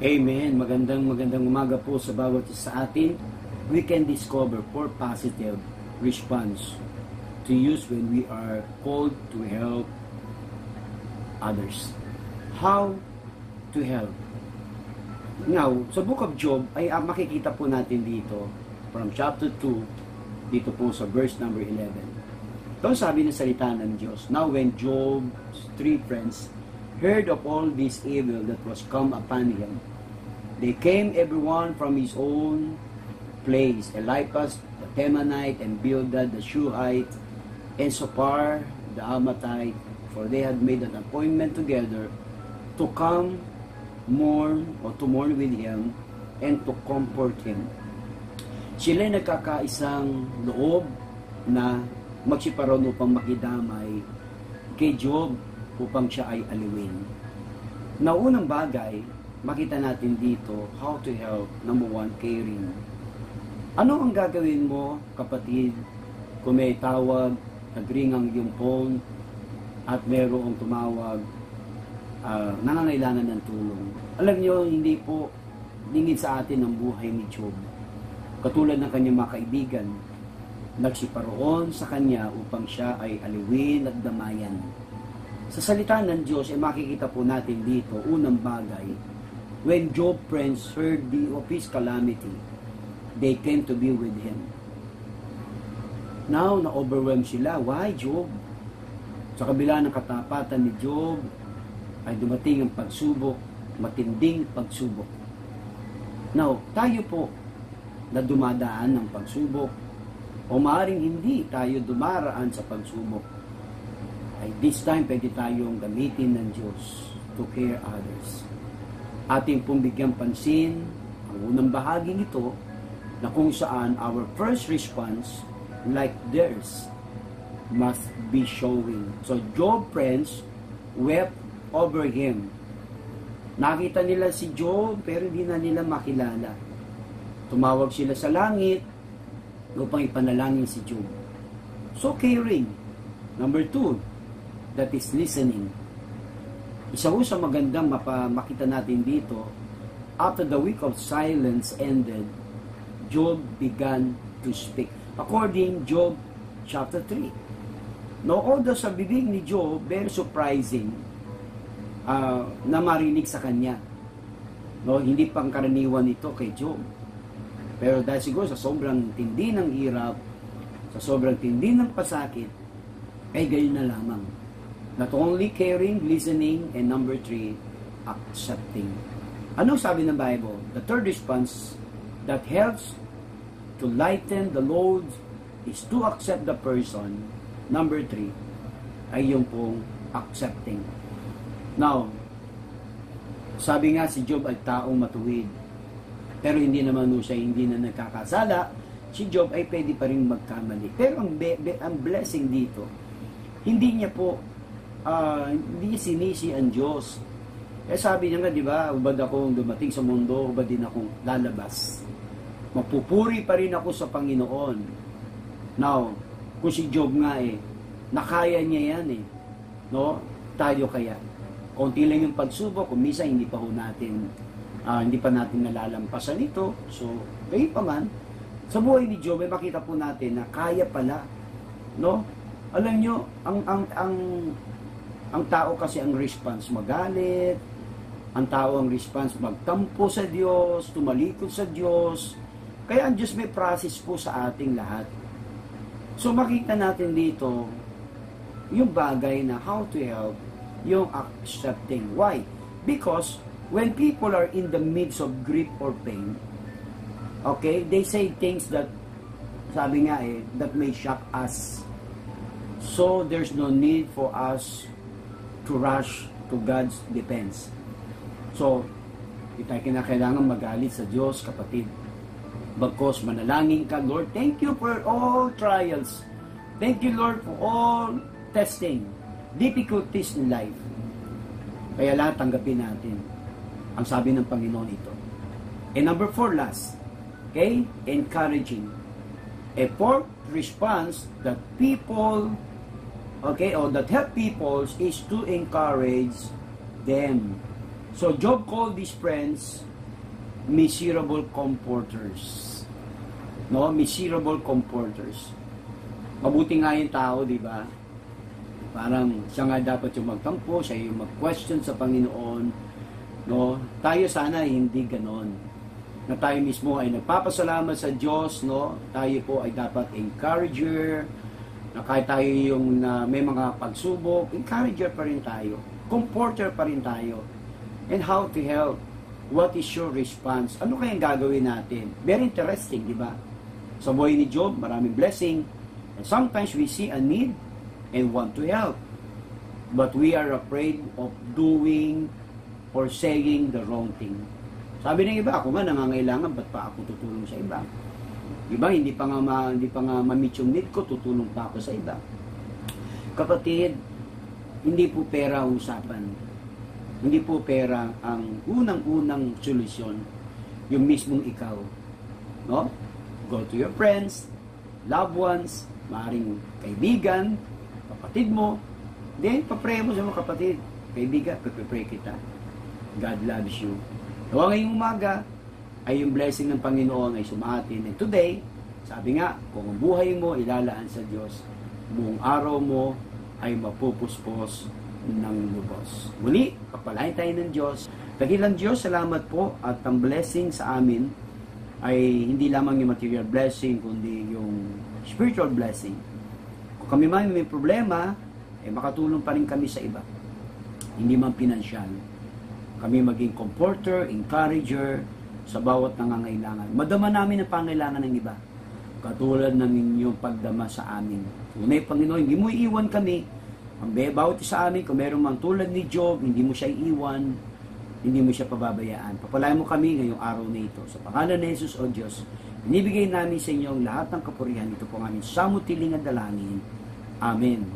Amen. Magandang umaga po sa bawat isa sa atin. We can discover 4 positive response to use when we are called to help others. How to help? Now, sa book of Job ay makikita po natin dito from chapter 2 dito po sa verse number 11. Ito sabi ng salita ng Diyos. Now when Job's 3 friends heard of all this evil that was come upon him, they came everyone from his own place, Eliphaz the Temanite, and Bildad the Shuhite, and Zophar the Amatite, for they had made an appointment together to come to mourn with him and to comfort him. Sila'y nagkakaisang loob na magsiparon upang makidamay kay Job upang siya ay aliwin. Na unang bagay, makita natin dito, how to help. Number 1, caring. Ano ang gagawin mo, kapatid, kung may tawag, nag-ring ang iyong phone, at mayroong tumawag, nangangailangan ng tulong? Alam niyo, hindi po lingid sa atin ang buhay ni Job. Katulad ng kanyang mga kaibigan, nagsiparoon sa kanya upang siya ay aliwin at damayan. Sa salita ng Diyos, makikita po natin dito, unang bagay, when Job's friends heard of his calamity, they came to be with him. Now, na-overwhelmed sila. Why, Job? Sa kabila ng katapatan ni Job, ay dumating ang pagsubok, matinding pagsubok. Now, tayo po na dumadaan ng pagsubok, o maaaring hindi tayo dumaraan sa pagsubok, ay this time pwede tayong gamitin ng Diyos to care others. Ating pong bigyan pansin ang unang bahagi nito na kung saan our first response, like theirs, must be showing. So Job friends wept over him. Nakita nila si Job pero hindi na nila makilala. Tumawag sila sa langit upang ipanalangin si Job. So caring. Number 2, that is listening. Isa ho sa magandang makita natin dito, after the week of silence ended, Job began to speak. According Job chapter 3. No, although sa bibig ni Job, very surprising na marinig sa kanya. No, hindi pangkaraniwan ito kay Job. Pero dahil siguro sa sobrang tindi ng hirap, sa sobrang tindi ng pasakit, ay gayon na lamang. Not only caring, listening, and number 3, accepting. Anong sabi ng Bible? The third response that helps to lighten the load is to accept the person. Number 3 ay yung pong accepting. Now, sabi nga si Job ay taong matuwid. Pero hindi naman siya hindi na nagkakasala. Si Job ay pwede pa rin magkamali. Pero ang blessing dito, hindi niya po hindi sinisi ang Diyos. Sabi niya nga, di ba, ubad akong dumating sa mundo, ubad din akong lalabas. Mapupuri pa rin ako sa Panginoon. Now, kung si Job nga nakaya niya yan no? Tayo kaya. Konti lang yung pagsubok, kung minsan hindi pa natin nalalampasan ito. So, kayo pa man, sa buhay ni Job, makita po natin na kaya pala, no? Alam nyo, ang tao kasi ang response magalit, ang tao ang response magtampo sa Diyos, tumalikod sa Diyos. Kaya ang Diyos may process po sa ating lahat. So makita natin dito yung bagay na how to help, yung accepting. Why? Because when people are in the midst of grief or pain, okay, they say things that, sabi nga that may shock us. So there's no need for us to rush to God's defense. So, hindi tayo kinakailangan magalit sa Diyos, kapatid. Bagkos manalangin ka, Lord, thank you for all trials. Thank you, Lord, for all testing, difficulties in life. Kaya lahat tanggapin natin ang sabi ng Panginoon ito. And number 4, last, okay, encouraging. A fourth response that people okay, or that help people is to encourage them. So Job called these friends miserable comforters. No, miserable comforters. Mabuti nga yung tao, di ba? Parang siya nga dapat yung magtampo, siya yung mag-question sa Panginoon. No, tayo sana hindi ganon. Na tayo mismo ay nagpapasalamat sa Diyos, no? Tayo po ay dapat encourager. Na kahit tayo yung may mga pagsubok, encourager pa rin tayo. Comforter pa rin tayo. And how to help? What is your response? Ano kayang gagawin natin? Very interesting, di ba? Sa buhay ni Job, maraming blessing. And sometimes we see a need and want to help. But we are afraid of doing or saying the wrong thing. Sabi ng iba, ako nga nangangailangan, ba't pa ako tutulong sa iba? Diba, hindi pa nga ma-meet yung need ko, tutulong pa ako sa iba. Kapatid, hindi po pera ang usapan. Hindi po pera ang unang-unang solusyon, yung mismong ikaw. No? Go to your friends, loved ones, maaaring kaibigan, kapatid mo. Then, papray mo sa mga kapatid. Kaibigan, pagpipray kita. God loves you. Nawa ngayong umaga, ay yung blessing ng Panginoon ay sumatin. And today, sabi nga, kung ang buhay mo ilalaan sa Diyos, buong araw mo ay mapupuspos ng lubos. Muli, papalain tayo ng Diyos. Dakilang Diyos, salamat po at ang blessing sa amin ay hindi lamang yung material blessing, kundi yung spiritual blessing. Kung kami man may problema, ay makatulong pa rin kami sa iba. Hindi man pinansyal. Kami maging comforter, encourager sa bawat nangangailangan. Madama namin ang pangailangan ng iba. Katulad ng inyong pagdama sa amin. Tunay, Panginoon, hindi mo iiwan kami. Ang bawat sa amin, kung meron mang tulad ni Job, hindi mo siya iiwan, hindi mo siya pababayaan. Papalayan mo kami ngayong araw na ito. Sa pangalan ni Jesus, O Diyos, inibigay namin sa inyo ang lahat ng kapurihan. Ito po ang aming samutiling at dalangin. Amen.